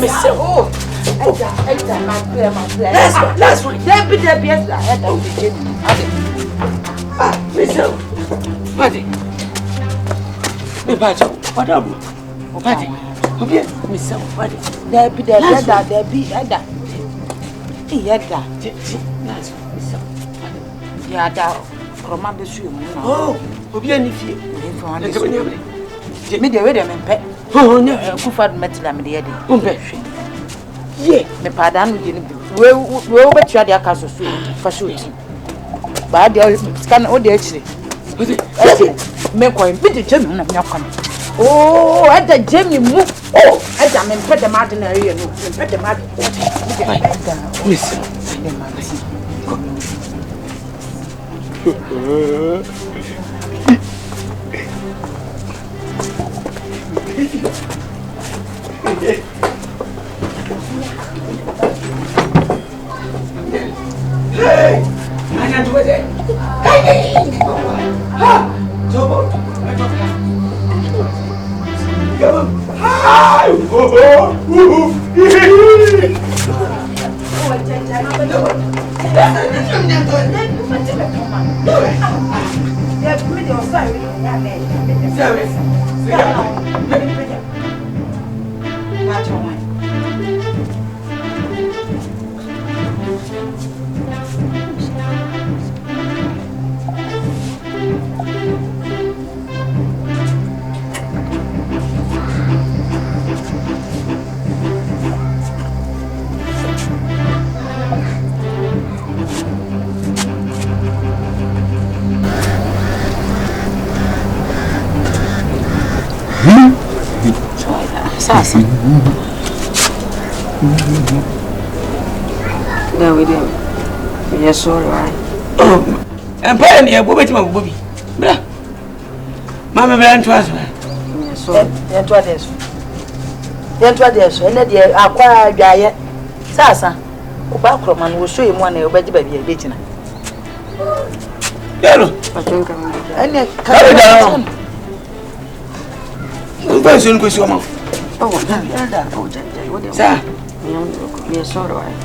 Oh, last week. Debbie, yes, I had to be Mister, Paddy. Me Pacho, what up? Paddy, Mister Paddy. Debbie, oh, Obiani fear. Me the way them pet. Oh, no, Kufad Metla Mediadi. Ye, me pardon, we bet you the castle for shooting. But the scan all the actually. Make one pretty German of your coming. Oh, at the Jimmy move. Oh, as I'm in pet the Martin area, pet the Martin. Listen, hey, I can't do it. Hey, ha, Tobo, come on. Hi, Sasa. There we go. Yes, all right. And pay me a bobby to my bobby. Blah. Mamma ran to us. Yes, so. Then to others. And then acquire Jaya. Sasa. Obacroman will show him one a baby a bit. Yellow. I think I'm down. Very soon, go some more. Oh, sir. Yes, all right.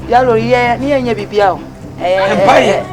Yellow, yeah, near your BPL. Empire.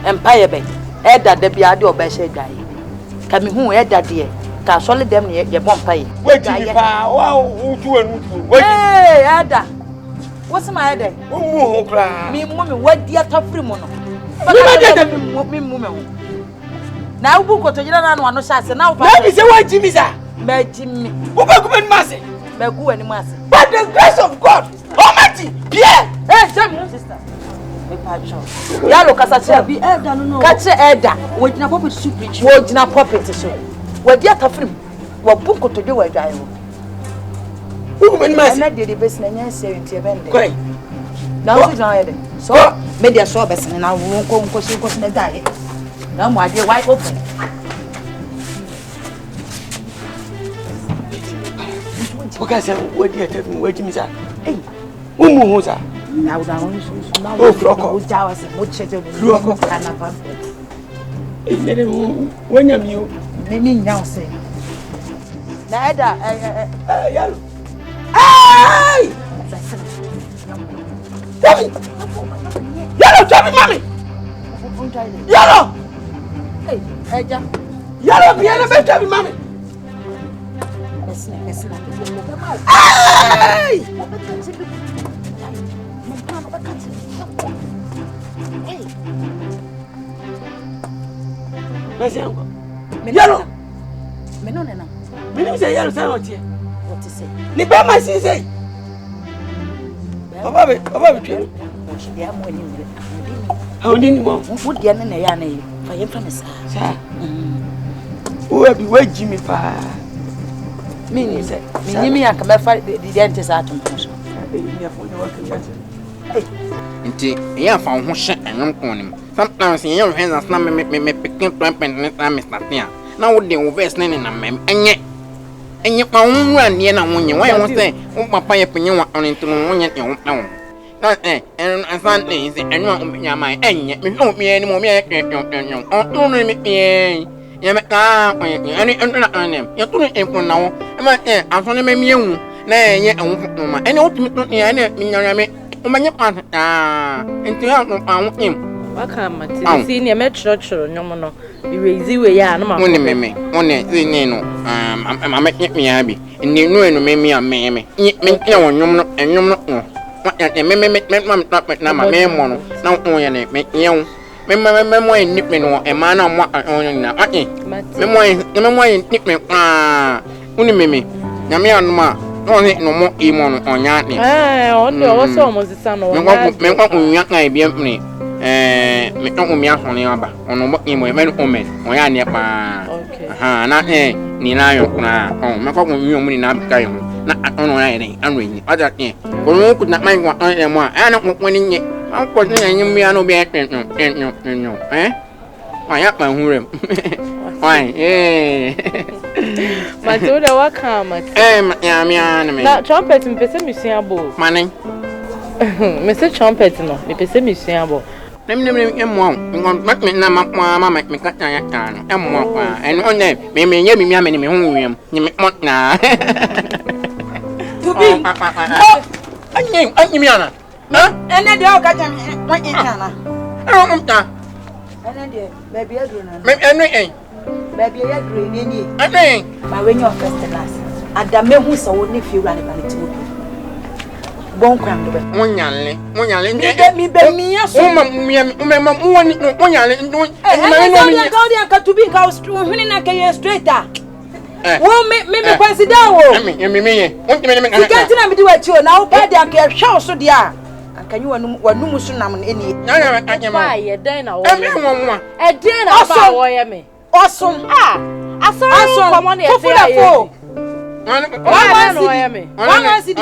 Empire Bay. Ed that the Biado Bessie guy. Coming who had that dear. Can solid them near your bumpy. Wait, wow, hey, Ada. What's my headache? Oh, me, woman, what dear tough free mono. Now, who got to get on one shots and now, baby, say what Jimmy, sir. Jimmy, who got good massy? Bagu and massy. By the grace of God, Almighty, Pierre, Jim, sister. Yalo Casatia be Edda, no, catch Edda, with no puppet soup, which was not puppet to show. What dear Tafrim, what book to do a dial. Who went my lady business and say to your bend? Now, so maybe I saw best and I won't go because she was in a diet. Now, my dear, wide open. Because what dear tell me, wait, Miss. Hey, who was that? Now, down, oh, flock of towers and wood shed of Canapa. When you mean now say, Nada, yellow. Hey! Yellow, tell me, mommy! Yellow! Hey, yellow, be a better, mommy! Hey! Yellow! Menona. Meaning say yellow sound here. What to say? Nipa my say. Baba, how did you want? Would the other Nayane for your family, sir? Who have you wait, Jimmy? Meaning, me, I can fight the dentist at home. Indeed, I found one shot and I'm on him. Sometimes in your hands, I me picking plant and Mr. Tia. Now, they will best name in a mem, and yet my own run near now when you want to say, oh, my pie opinion on into one yet you won't know. And I found things and you won't be my and yet, me don't be any more. Don't make me. ya me ka ani na anem ya tunu empon na wo e ma aso ne me mienu na enye anwo ma ene otumi to ya ne minyanya me o manye pa enti ya no anwo em waka mate si ne me chiro nyom no iwezi we ya na ma woni meme woni ni no ma me ya bi ni no enu me mi ame me ya wonyom no enyom no me na ma me mo no na wo ya ne me yew me mo ni me no e ma na mo na me mo ni me woni meme na me anu ma woni no mo e mo no onya ni on do wo so mo sisa no me kwa unya kan bi me me to umia hone aba ono mo e mo me no men onya ni pa aha na ni na yo na me kwa unya mo ni na ka yo na ono na ni anu ni aja ni ko mo ku na mai kwa mo ana ko ni ni an ko ni nyim mi anu be enyo aya pa hurem why Matilda waka mat ya mi ana me na trumpet me pese musua bo manen me se trumpet no me pese musua bo nem emo me na ma me ka ya ta no emo kwa en onne me nye mi ame ni me hu wiem ni me mo na to be anyi mi ana ene de o ka jam mo nyana ta ene de baby adro na me enu baby adro ni ni anu ma we nyo first class adame hu so wo ne fi wura ne ba ne tiwo bon kwan do be wonyanle mi be mi aso umma woni wonyanle ndo e ga odi aka to be ka huni na ka ye straight wo me consider wo me ye wonti me ka tiketi na me di wachi o na wo pa de aka ye hwe so de a ankanyi wanum so nam ne eni na anya ma ye den na wo e me wonwa e den na ba wo ye me osom aso komo na ye fo One see the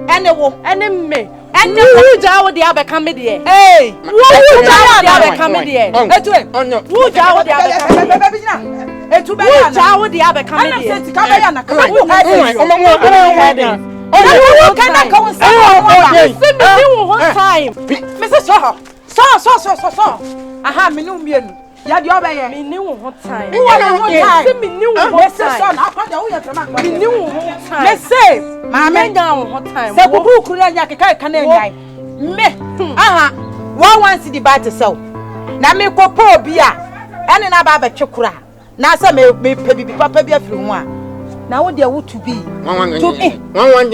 and the wo and me and who jaw the abe come there eh who jaw the abe come there who jaw the abe come there etu be na jaw the abe come there na se tika be ya na ka who head who can ka won say me one time me say so aha me no mienu ya di obeye me ni wo time me ni wo time so na akwada wo ya trama me ni wo time me say ma me nya wo time se bubu kuru anya keka ka na nya me aha one see the bat so na me kopo obi a ene na ba twekura na se me pe bibi papa bi afiri ho a na wo de wo to be to be one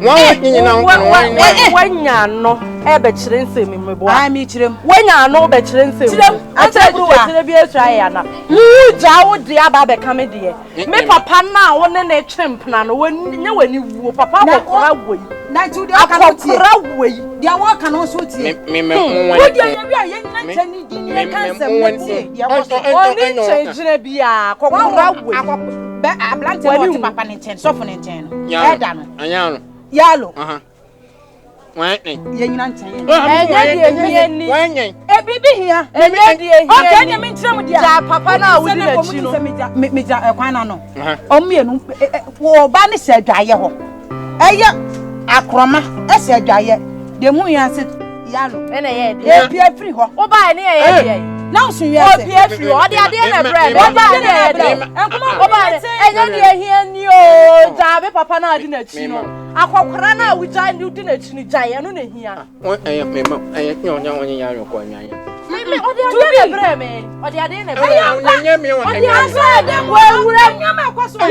ne wanya no e be kire nsem mebo a mi kirem wanya no be kire nsem kirem atebru wo kire bi etra ya na mu ja wo de aba be kame de me papa na wo ne na twempna no nya wani wuo papa akokora woi na ti de aka tie akokora woi de wo aka no so tie me wo de ya bi a ye nyina ntani di ni ka nsem tie ya wo so oni chejire bi a akokora woi be ablante wo papa ne chen so fo ne chen no e da no anya no yalo wait ye nyina nchen ye wanye e bibi hia okay nya me nkyerem dia ja papa na wudi na chi no me ja kwan na no omienu wo ba ne se adwaye ho eye akroma e se adwaye de mu yan se yalo ene ye de e pia free ho wo ba ne ye de na usun ye se o pia free o de ade na bread wo ba ne ye de enkuma wo ba enya de hia ni o ja be papa na adi na chi no akwakwara na wuja ndi udi na chi ni jaye no na hia me nyonya onye ya yo kwa nyanya me odi ade na bread me odi ade na bread onye me won odi ade wo wura nyama kwaso wo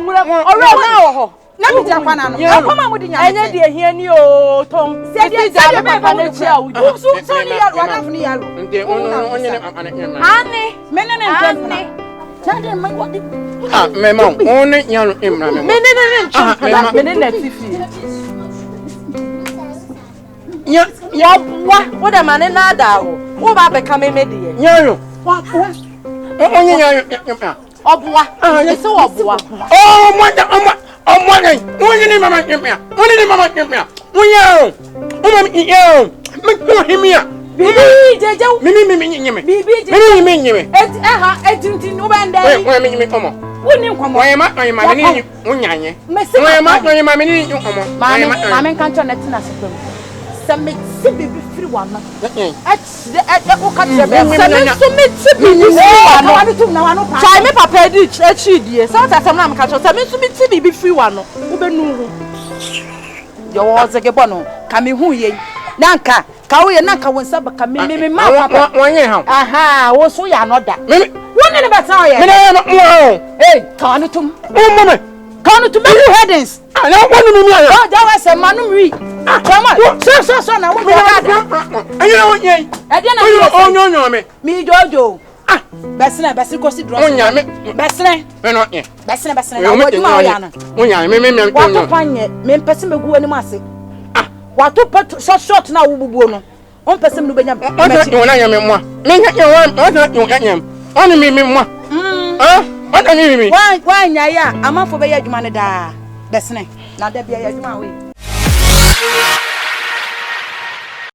wura ore na wo ho na mi ja kwana no akoma mu di nya enya de hia ni o tom se di ja be papa na chi a wudi so ni ya wana fu ni ya lo nte onye ne papa na ani me ne ntempna tade mai wodi me ma onye ya lo emra me me ne ntempna me ne na tifi ya wa da mane na da wo ba be ka me de ya lo wa onye ya obuwa ese obuwa oh mwana onye ni mama kempia onye me ko himia bibi jeje mimi nyeme mimi nyeme etintin no benda we me komo woni nkomo we ma ni unyanye we ma ni komo ma men kan to na tina sepem some me see baby free one. Try me papa di echi die. Sometimes I'm not catch. Some me see baby free one. Ube nu. Yo was a gebono. Kami hu ye. Nanka. Kawe nanka wonsa baka me ma papa. Wonye ha. Aha, wo so ya no da. Me woni ne beta ye. Me na hey, kanu tum. Mama. Kanu tum me headings. Ah, na wonu mi ya. Oh, that was a manum ri. Come on. So na wo ga da. Ayi wonye. E de na onyo me. Mi jojo. Ah, besna kosi drop. Onya me. Besna. Me no ye. Besna na wo duma wo ya na. Onya me Wa to panye, me mpese megu ani ase. Wato pet short na wububuo no on person no benya meti wona nyame mo me nya wona nyam on mi mo on mi wa nya ya amafo be ya adwuma ne da besne na da bia ya adwuma we